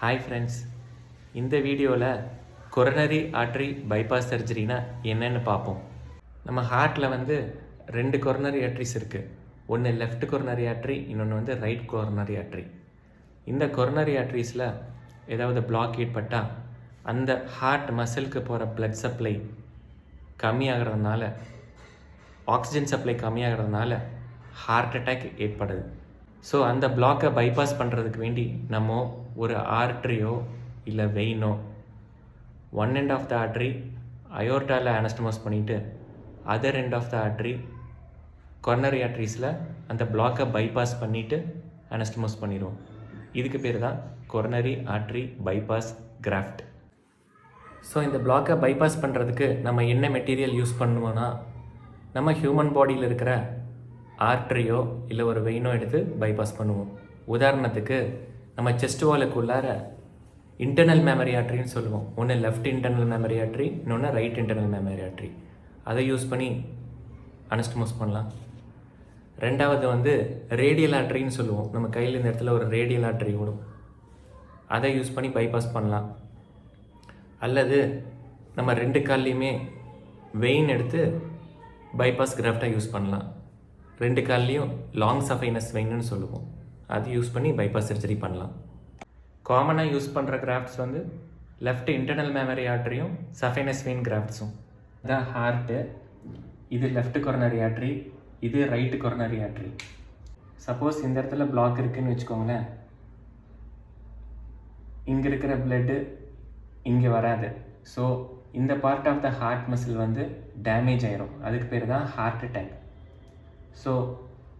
Hi friends, இந்த வீடியோவில் coronary artery bypass சர்ஜரினா என்னென்னு பார்ப்போம். நம்ம ஹார்ட்டில் வந்து 2 கொரோனரி ஆர்டரிஸ் இருக்குது. ஒன்று லெஃப்ட் கொரோனரி ஆர்டரி, இன்னொன்று வந்து ரைட் கொரோனரி ஆர்டரி. இந்த கொரோனரி ஆர்டரிஸில் ஏதாவது பிளாக் ஏற்பட்டால் அந்த ஹார்ட் மசிலுக்கு போகிற பிளட் சப்ளை கம்மியாகிறதுனால, ஆக்சிஜன் சப்ளை கம்மியாகிறதுனால ஹார்ட் அட்டாக் ஏற்படுது. ஸோ அந்த பிளாக்கை பைபாஸ் பண்ணுறதுக்கு வேண்டி நம்ம ஒரு ஆர்ட்ரியோ இல்லை வெயினோ one end of the artery அயோர்ட்டாவில் அனஸ்டமோஸ் பண்ணிவிட்டு other end of the artery coronary ஆர்ட்ரிஸில் அந்த பிளாக்கை பைபாஸ் பண்ணிவிட்டு அனஸ்டமோஸ் பண்ணிடுவோம். இதுக்கு பேர் தான் coronary artery bypass graft. So இந்த பிளாக்கை பைபாஸ் பண்ணுறதுக்கு நம்ம என்ன மெட்டீரியல் யூஸ் பண்ணுவோன்னா, நம்ம ஹியூமன் பாடியில் இருக்கிற ஆர்ட்ரியோ இல்லை ஒரு வெயினோ எடுத்து பைபாஸ் பண்ணுவோம். உதாரணத்துக்கு நம்ம செஸ்ட் வாலுக்குள்ளார இன்டர்னல் மெமரி ஆர்ட்ரின்னு சொல்லுவோம். ஒன்று லெஃப்ட் இன்டர்னல் மெமரி ஆர்ட்ரி, இன்னொன்று ரைட் இன்டர்னல் மெமரி ஆர்ட்ரி. அதை யூஸ் பண்ணி அனஸ்டமோஸ் பண்ணலாம். ரெண்டாவது வந்து ரேடியல் ஆர்ட்ரின்னு சொல்லுவோம். நம்ம கையில் இந்த இடத்துல ஒரு ரேடியல் ஆர்ட்ரி ஓடும், அதை யூஸ் பண்ணி பைபாஸ் பண்ணலாம். அல்லது நம்ம 2 கால்லையுமே வெயின் எடுத்து பைபாஸ் கிராஃப்டாக யூஸ் பண்ணலாம். 2 கால்லையும் லாங் சஃபைனஸ் வெயின்னு சொல்லுவோம், அது யூஸ் பண்ணி பைபாஸ் சர்ஜரி பண்ணலாம். காமனாக யூஸ் பண்ணுற கிராஃப்ட்ஸ் வந்து லெஃப்ட் இன்டர்னல் மெமரி ஆர்ட்ரியும் சஃபைனஸ் வெயின் கிராஃப்ட்ஸும். இதுதான் ஹார்ட்டு, இது லெஃப்ட் கொரோனரி ஆர்ட்ரி, இது ரைட்டு கொரோனரி ஆர்ட்ரி. சப்போஸ் இந்த இடத்துல பிளாக் இருக்குதுன்னு வச்சுக்கோங்களேன், இங்கே இருக்கிற பிளட்டு இங்கே வராது. ஸோ இந்த part of the heart muscle வந்து டேமேஜ் ஆயிரும். அதுக்கு பேர் தான் ஹார்ட் அட்டாக். ஸோ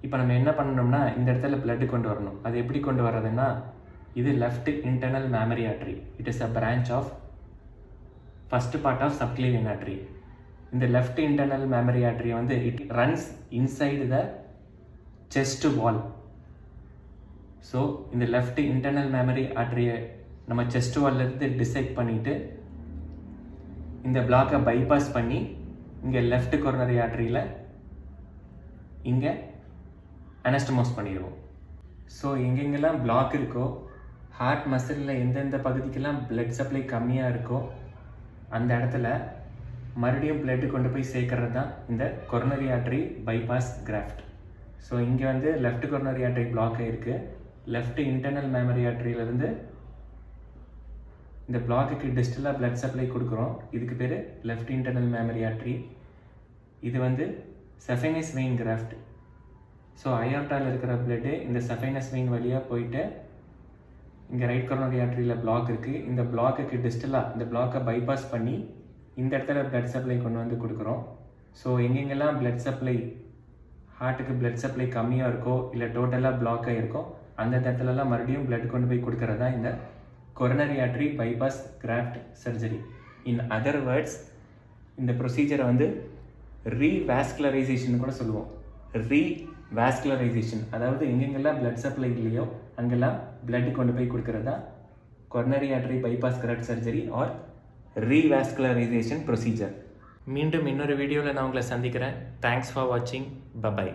இப்போ நம்ம என்ன பண்ணணும்னா, இந்த இடத்துல பிளட்டு கொண்டு வரணும். அது எப்படி கொண்டு வர்றதுன்னா, இது left internal mammary artery. It is a branch of first part of subclavian artery. இந்த லெஃப்ட் இன்டர்னல் மெமரி ஆர்ட்ரி வந்து it runs inside the chest wall. So இந்த லெஃப்ட் இன்டர்னல் மெமரி ஆர்ட்ரியை நம்ம செஸ்ட் வால்லேருந்து டிசைட் பண்ணிவிட்டு இந்த பிளாக்கை பைபாஸ் பண்ணி இங்கே லெஃப்ட் கொரோனரி ஆர்ட்ரியில் இங்கே அனஸ்டமோஸ் பண்ணிடுவோம். ஸோ எங்கெங்கெல்லாம் பிளாக் இருக்கோ, ஹார்ட் மசிலில் எந்தெந்த பகுதிக்கெல்லாம் பிளட் சப்ளை கம்மியாக இருக்கோ அந்த இடத்துல மறுபடியும் பிளட்டு கொண்டு போய் சேர்க்கறது தான் இந்த coronary artery bypass graft. So இங்கே வந்து லெஃப்ட் கொரோனரி ஆர்ட்ரி பிளாக் ஆகிருக்கு. லெஃப்ட் இன்டர்னல் மெமரி ஆர்ட்ரியிலேருந்து இந்த பிளாக்குக்கு டிஸ்டலாக பிளட் சப்ளை கொடுக்குறோம். இதுக்கு பேர் லெஃப்ட் இன்டர்னல் மெமரி ஆர்ட்ரி. இது வந்து சஃபைனஸ் வெயின் கிராஃப்ட். ஸோ அயோர்ட்டாவில் இருக்கிற பிளட்டு இந்த சஃபைனஸ் வெயின் வழியாக போயிட்டு இங்கே ரைட் கொரோனரி ஆர்ட்ரியில் பிளாக் இருக்குது. இந்த பிளாக்குக்கு டிஸ்டலாக இந்த பிளாக்கை பைபாஸ் பண்ணி இந்த இடத்துல பிளட் சப்ளை கொண்டு வந்து கொடுக்குறோம். ஸோ எங்கெங்கெல்லாம் பிளட் சப்ளை ஹார்ட்டுக்கு பிளட் சப்ளை கம்மியாக இருக்கோ இல்லை டோட்டலாக பிளாக் ஆகிருக்கோ அந்த இடத்துலலாம் மறுபடியும் பிளட் கொண்டு போய் கொடுக்கறது தான் இந்த coronary artery bypass graft surgery. In other words, இந்த ப்ரொசீஜரை வந்து ரீவாஸ்குலரைசேஷன் கூட சொல்லுவோம். ரீவாஸ்குலரைசேஷன், அதாவது எங்கெங்கெல்லாம் பிளட் சப்ளை இல்லையோ அங்கெல்லாம் பிளட் கொண்டு போய் கொடுக்கறதா coronary artery bypass graft surgery or revascularisation procedure. மீண்டும் இன்னொரு வீடியோவில் நான் உங்களை சந்திக்கிறேன். தேங்க்ஸ் ஃபார் வாட்சிங். பை.